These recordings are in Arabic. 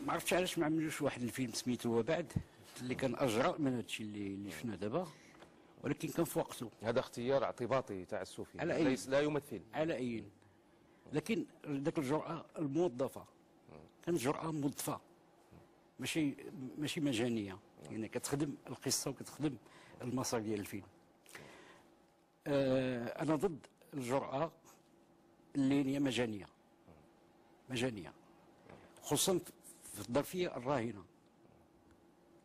ما عرفتش علاش ما عملوش واحد الفيلم سميتو وبعد اللي كان اجرأ من هادشي اللي شفنا دابا، ولكن كان في وقته. هذا اختيار اعتباطي تعسفي ليس لا يمثل على اي، لكن ذاك الجرأة الموظفة كانت جرأة موظفة، ماشي مجانية، يعني كتخدم القصة وكتخدم المسار ديال الفيلم. انا ضد الجرأة اللي هي مجانية، خصوصا في الظرفية الراهنة.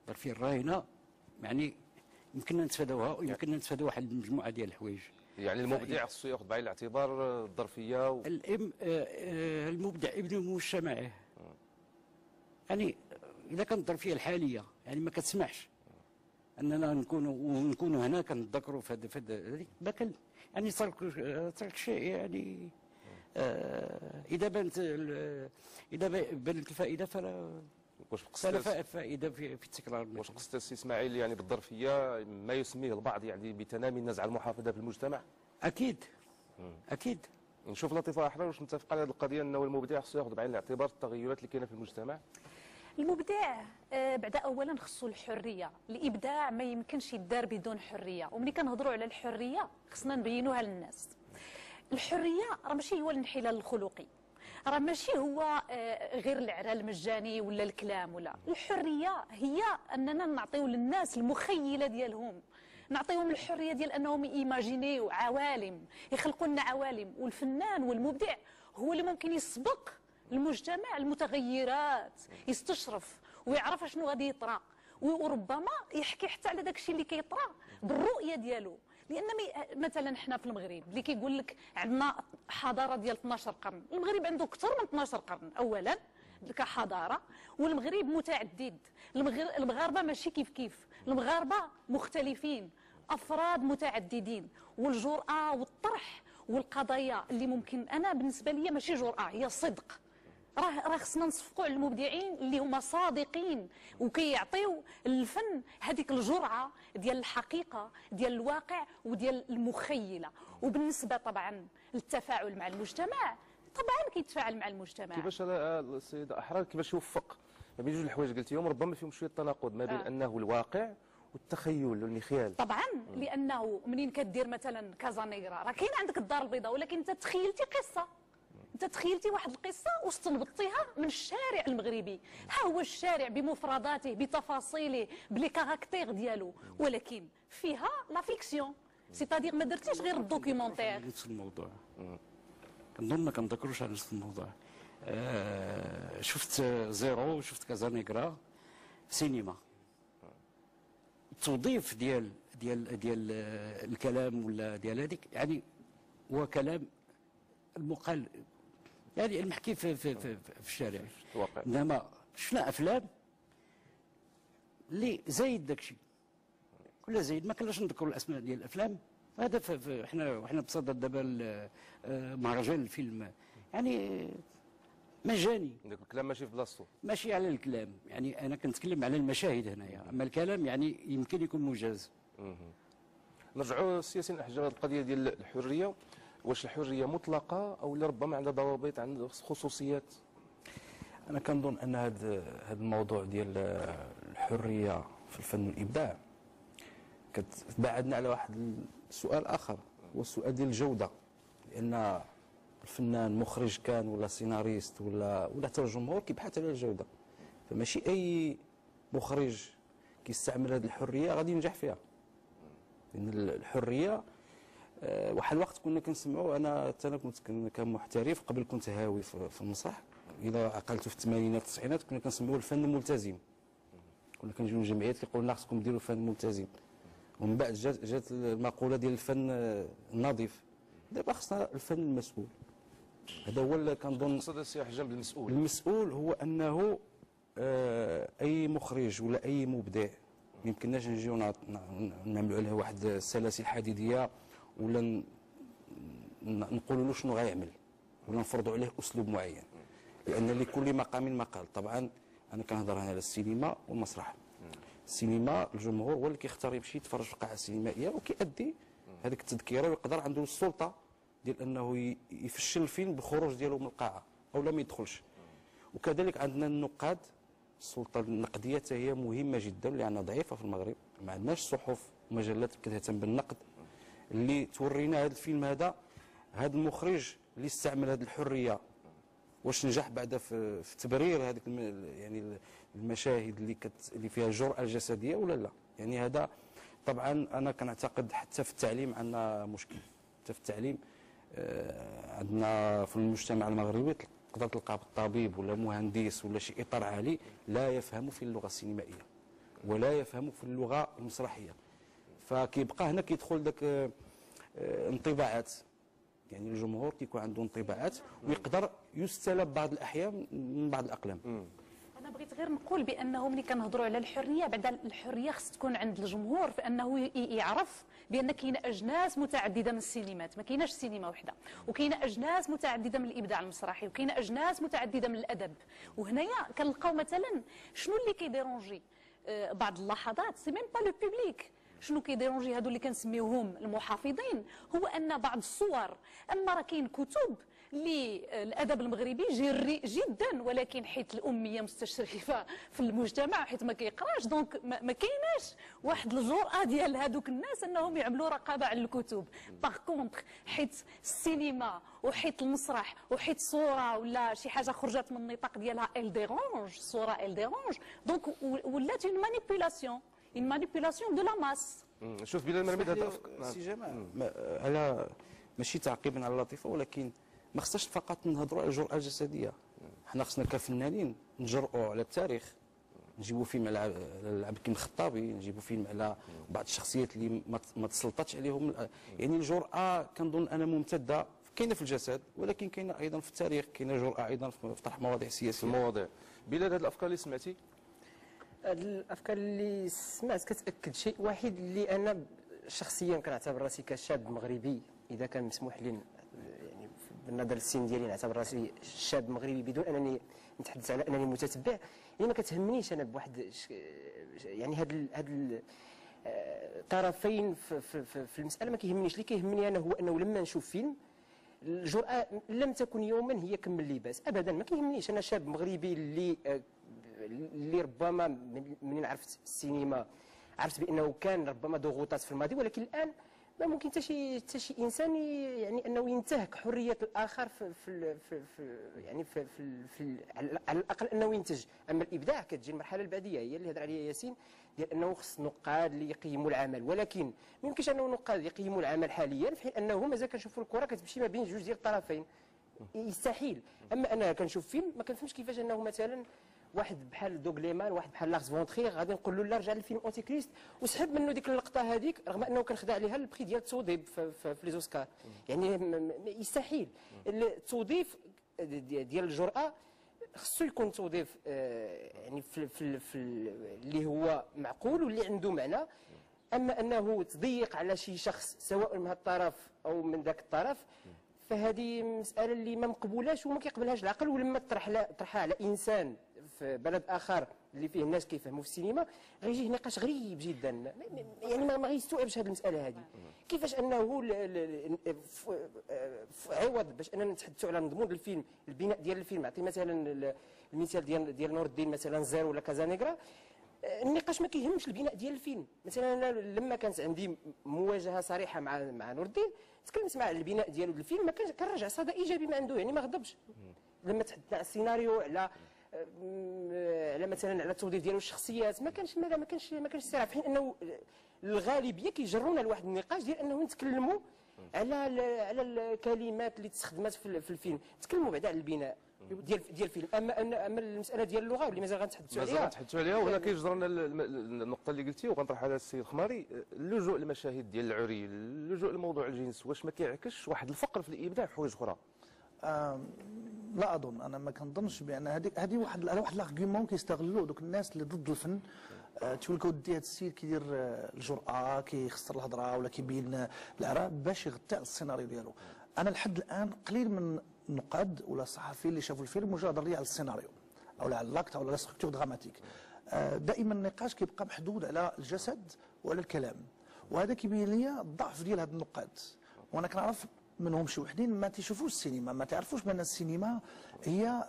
الظرفية الراهنة يعني يمكننا نتفاداوها، ويمكننا نتفاداو واحد المجموعة ديال الحوايج. يعني المبدع خصو ياخذ بعين الاعتبار الظرفيه المبدع ابن مجتمعه. يعني اذا كانت الظرفيه الحاليه يعني ما كتسمحش اننا نكونوا هنا كنتذكروا في هذيك باكل، يعني ترك شيء يعني اذا بانت الفائده فلا فائده في التكرار. واش قصد السي اسماعيل يعني بالظرفيه ما يسميه البعض يعني بتنامي النزعه المحافظه في المجتمع؟ اكيد. نشوف لطيفه احرار واش متفق على هذه القضيه انه المبدع خصو ياخذ بعين الاعتبار التغيرات اللي كاينه في المجتمع؟ المبدع بعدا اولا خصو الحريه، الابداع ما يمكنش يدار بدون حريه، وملي كنهضروا على الحريه خصنا نبينوها للناس. الحريه راه ماشي هو الانحلال الخلقي، راه ماشي هو غير العرى المجاني ولا الكلام، ولا الحريه هي اننا نعطيو للناس المخيله ديالهم، نعطيهم الحريه ديال انهم ايماجينيو عوالم، يخلقوا لنا عوالم. والفنان والمبدع هو اللي ممكن يسبق المجتمع المتغيرات، يستشرف ويعرف شنو غادي يطرا، وربما يحكي حتى على داك الشيء اللي كيطرا بالرؤيه ديالو. لان مثلا حنا في المغرب اللي كيقول لك عندنا حضاره ديال 12 قرن، المغرب عنده اكثر من 12 قرن اولا كحضاره، والمغرب متعدد. المغاربه ماشي كيف المغاربه مختلفين، افراد متعددين، والجرأه والطرح والقضايا اللي ممكن انا بالنسبه لي ماشي جرأه، هي صدق. راه خصنا نصفقوا على المبدعين اللي هما صادقين وكيعطيو الفن هذيك الجرعه ديال الحقيقه ديال الواقع وديال المخيله. وبالنسبه طبعا للتفاعل مع المجتمع، طبعا كيتفاعل مع المجتمع. كيفاش السيده احرار كيفاش يوفق ما بين جوج الحوايج قلتيهم ربما فيهم شويه تناقض ما بين انه الواقع والتخيل والمخيال؟ طبعا لانه منين كدير مثلا كازانيغرا راه كاين عندك الدار البيضاء، ولكن انت تخيلتي قصه، انت تخيلتي واحد القصه واستنبطتيها من الشارع المغربي. ها هو الشارع بمفرداته بتفاصيله بلي كاركتير ديالو، ولكن فيها لا فيكسيون، سيتادير ما درتيش غير الدوكيومونتير. نفس الموضوع كنظن ما كنذكروش على نفس الموضوع. شفت زيرو وشفت كازانيغرا سينما. التوظيف ديال الكلام ولا ديال هذيك يعني هو كلام المقال، يعني المحكي في الشارع. انما شفنا افلام اللي زايد داكشي كلها زايد، ما كناش نذكروا الاسماء ديال الافلام. هذا حنا بصدد دابا مهرجان الفيلم يعني مجاني. داك الكلام ماشي في بلاصتو، ماشي على الكلام، يعني انا كنتكلم على المشاهد هنايا، اما الكلام يعني يمكن يكون مجاز. نرجعوا السياسيين احجار القضيه ديال الحريه، واش الحريه مطلقه او ربما عندها ضوابط، عندها خصوصيات؟ انا كنظن ان هذا الموضوع ديال الحريه في الفن والابداع كتبعدنا على واحد السؤال اخر، هو السؤال ديال الجوده. لان الفنان مخرج كان ولا سيناريست ولا حتى الجمهور كيبحث على الجوده، فماشي اي مخرج كيستعمل هذه الحريه غادي ينجح فيها. لان الحريه واحد الوقت كنا كنسمعوا، انا كنت كمحترف قبل كنت هاوي في المسرح، الى عقلت في الثمانينات والتسعينات كنا كنسمعوا الفن الملتزم، كنا كنجيو من جمعيات كيقولوا لنا خصكم ديروا فن ملتزم، ومن بعد جات المقوله ديال الفن النظيف. دابا خصنا الفن المسؤول. هذا هو اللي كنظن تقصد السي حجام بالمسؤول. المسؤول هو انه اي مخرج ولا اي مبدع ما يمكنناش نجيو نعملوا عليه واحد السلاسل حديديه ولا نقولوا له شنو غيعمل ولا نفرضوا عليه اسلوب معين، لان لكل مقام مقال. طبعا انا كنهضر هنا على السينما والمسرح. السينما الجمهور هو اللي كيختار يمشي يتفرج في القاعه السينمائيه وكيأدي هذيك التذكيره، ويقدر عنده السلطه ديال انه يفشل الفيلم بالخروج ديالو من القاعه او لا ما يدخلش. وكذلك عندنا النقاد السلطه النقديه حتى هي مهمه جدا لانها ضعيفه في المغرب، ما عندناش صحف ومجلات كتهتم بالنقد اللي تورينا هذا الفيلم هذا المخرج اللي استعمل هذه الحريه واش نجح بعدا في تبرير هذيك يعني المشاهد اللي فيها الجرأه الجسديه ولا لا. يعني هذا طبعا انا كنعتقد حتى في التعليم عندنا مشكل، حتى في التعليم عندنا في المجتمع المغربي تقدر تلقى طبيب ولا مهندس ولا شي اطار عالي لا يفهم في اللغه السينمائيه ولا يفهم في اللغه المسرحيه، فكيبقى هنا كيدخل ذاك انطباعات، يعني الجمهور كيكون عنده انطباعات ويقدر يستلب بعض الاحيان من بعض الاقلام. انا بغيت غير نقول بانه ملي كنهضروا على الحريه، بعد الحريه خص تكون عند الجمهور في انه يعرف بان كاين اجناس متعدده من السينمات، ما كايناش سينما وحده، وكاين اجناس متعدده من الابداع المسرحي، وكاين اجناس متعدده من الادب. وهنايا كنلقاو مثلا شنو اللي كيديرونجي بعض اللحظات، سي ميم با لو بوبليك، شنو كيديرونجي هادو اللي كنسميوهم المحافظين، هو ان بعض الصور، اما راه كاين كتب للادب المغربي جريء جدا، ولكن حيت الاميه مستشرفه في المجتمع حيت ما كيقراش، دونك ما كايناش واحد الجرأه ديال هذوك الناس انهم يعملوا رقابه على الكتب. باغ كونطخ حيت السينما وحيت المسرح وحيت صوره ولا شي حاجه خرجت من النطاق ديالها ال ديرونج، الصوره ال ديرونج، دونك ولات اون مانيبيولاسيون دو لا ماس. شوف بلال مرميد هذا سي جمال على ماشي تعقيبا على لطيفه، ولكن ما خصناش فقط نهضروا على الجرأه الجسديه، حنا خصنا كفنانين نجرؤوا على التاريخ، نجيبوا فيلم على عبد الكريم الخطابي، نجيبوا فيلم على بعض الشخصيات اللي ما تسلطتش عليهم. يعني الجرأه كنظن انا ممتده كاينه في الجسد، ولكن كاينه ايضا في التاريخ، كاينه جرأه ايضا في طرح مواضيع سياسيه. المواضيع بلال، هذه الافكار اللي سمعتي، الافكار اللي سمعت كتاكد شيء واحد اللي انا شخصيا كنعتبر راسي كشاب مغربي، اذا كان مسموح لي يعني بالنظر للسن ديالي نعتبر راسي شاب مغربي بدون انني نتحدث على انني متتبع. يعني ما كتهمنيش انا بواحد يعني هاد الطرفين في المساله ما كيهمنيش. اللي كيهمني انا هو انه لما نشوف فيلم الجرأة لم تكن يوما هي كم اللباس ابدا. ما كيهمنيش، انا شاب مغربي اللي ربما منين عرفت السينما عرفت بانه كان ربما ضغوطات في الماضي، ولكن الان ما ممكن حتى شي انسان يعني انه ينتهك حريه الاخر في يعني في على الاقل انه ينتج. اما الابداع كتجي المرحله البعديه هي اللي هضر عليها ياسين، ديال انه خص نقاد اللي يقيموا العمل، ولكن ما يمكنش انه نقاد يقيموا العمل حاليا في حين انه مازال كنشوفوا الكره كتمشي ما بين جوج ديال الطرفين، يستحيل. اما انا كنشوف فيلم ما كنفهمش كيفاش انه مثلا واحد بحال دوغ ليمان، واحد بحال لارس فون تريغ غادي نقول له لا رجع للفيلم اونتي كريست وسحب منه ديك اللقطه هذيك، رغم انه كان خدا عليها البخي ديال التوظيف في لي زوسكار. يعني يستحيل التوظيف ديال الجرأه، خصو يكون توظيف يعني في اللي هو معقول واللي عنده معنى. اما انه تضيق على شي شخص سواء من هذا الطرف او من ذاك الطرف، فهذه مساله اللي ما مقبولاش وما كيقبلهاش العقل. ولما تطرحها على انسان في بلد اخر اللي فيه الناس كيفهموا في السينما غيجيه نقاش غريب جدا، يعني ما غيستوعبش هذه المساله هذه. كيفاش انه عوض باش اننا نتحدثوا على مضمون الفيلم، البناء ديال الفيلم، نعطي مثلا المثال ديال نور الدين مثلا زيرو ولا كازانيغرا، النقاش ما كيهمش البناء ديال الفيلم. مثلا انا لما كانت عندي مواجهه صريحه مع نور الدين، تكلمت مع البناء ديالو الفيلم، ما كنرجع صدى ايجابي ما عنده، يعني ما غضبش. لما تحدثنا على السيناريو، على مثلا على التوظيف ديالو الشخصيات، ما كانش صراع، في حين انه الغالبيه كيجرونا لواحد النقاش ديال انه نتكلموا على الكلمات اللي تستخدمات في الفيلم، نتكلموا بعدا على البناء ديال الفيلم. اما المساله ديال اللغه اللي مازال غنتحدثوا عليها وهنا كيجرنا النقطه اللي قلتي وغنطرحها على السيد الخماري، اللجوء للمشاهد ديال العري، اللجوء لموضوع الجنس، واش ما كيعكسش واحد الفقر في الابداع في حوايج اخرى؟ لا اظن، انا ما كنظنش بان هذه واحد الارغيومون كيستغلوا دوك الناس اللي ضد الفن. تقول لك ودي هذا السيد كيدير الجرأه، كيخسر الهضره ولا كيبين الاراء باش يغطي على السيناريو ديالو. انا لحد الان قليل من النقاد ولا الصحفيين اللي شافوا الفيلم مجرد هضر لي على السيناريو او على اللاكت او على ستركتور دراماتيك. دائما النقاش كيبقى محدود على الجسد وعلى الكلام، وهذا كيبين لي الضعف ديال هاد النقاد. وانا كنعرف منهم شي وحدين ما تيشوفوش السينما، ما تعرفوش بان السينما هي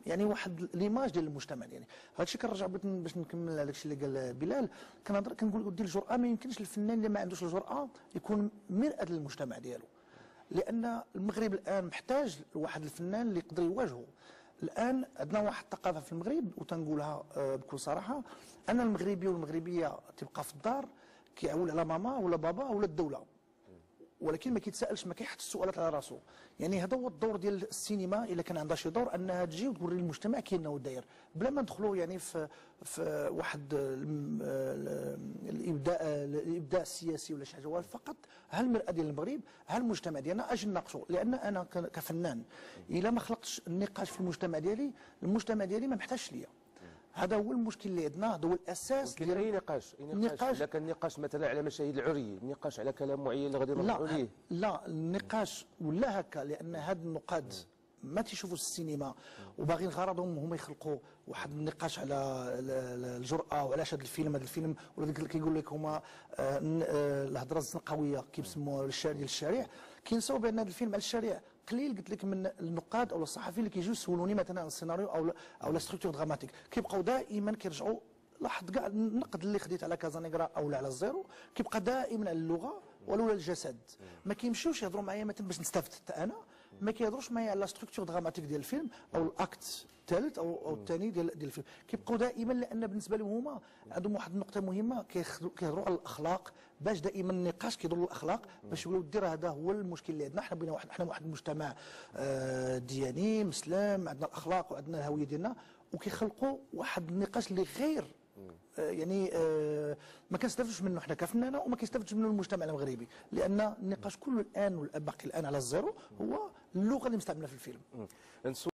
يعني واحد ليماج ديال المجتمع ديالي. هذا الشيء كنرجع باش نكمل على داكشي اللي قال بلال. كنهضر كنقول ديال الجرأه، ما يمكنش الفنان اللي ما عندوش الجرأه يكون مرآة للمجتمع ديالو، لان المغرب الان محتاج واحد الفنان اللي يقدر يواجهه. الان عندنا واحد الثقافه في المغرب وتنقولها بكل صراحه، ان المغربي والمغربيه تبقى في الدار كيعول على ماما ولا بابا ولا الدوله، ولكن ما كيتسالش، ما كيحط السؤالات على راسو. يعني هذا هو الدور ديال السينما الا كان عندها شي دور، انها تجي وتوري للمجتمع كيفاش داير، بلا ما ندخلوا يعني في واحد الابداع السياسي ولا شي حاجه، فقط ها المراه ديال المغرب، ها المجتمع ديالنا اجي نناقشوا. لان انا كفنان الا ما خلقتش النقاش في المجتمع ديالي، المجتمع ديالي ما محتاجش ليا. هذا هو المشكل اللي عندنا، هذا هو الاساس ديال اي نقاش. الا كان نقاش مثلا على مشاهد العري، نقاش على كلام معين اللي غادي نرجعوا ليه. لا النقاش ولا هكا، لان هاد النقاد ما تيشوفوا السينما وباغيين غرضهم هما يخلقوا واحد النقاش على الجرأه وعلاش هذا الفيلم ولا كيقول لك هما الهضره الزنقويه كيسموها ديال الشارع. كينساو بان هذا الفيلم على الشارع قليل قلت لك من النقاد او الصحفيين اللي كيجيو يسولوني مثلا عن السيناريو او لا ستركتور دراماتيك، كيبقاو دائما كيرجعوا. لاحظ كاع النقد اللي خديت على كازانيغرا او على الزيرو كيبقى دائما على اللغه ولا الجسد. ما كيمشيوش يهضروا معايا مثلا باش نستافد حتى انا، ما كيهضروش معايا على لا ستركتور دراماتيك ديال الفيلم او الاكت الثالث او الثاني ديال الفيلم. كيبقوا دائما، لان بالنسبه لهم هما عندهم واحد النقطه مهمه، كيهضروا على الاخلاق، باش دائما النقاش كيدور الاخلاق، باش يقولوا دير. هذا هو المشكل اللي عندنا. حنا بغينا حنا واحد المجتمع دياني مسلم، عندنا الاخلاق وعندنا الهويه ديالنا، وكيخلقوا واحد النقاش اللي غير يعني ما كنستافدوش منه حنا كفنانه، وما كيستافدش منه المجتمع المغربي، لان النقاش كله الان والباقي الان على الزيرو هو اللغه اللي مستعمله في الفيلم.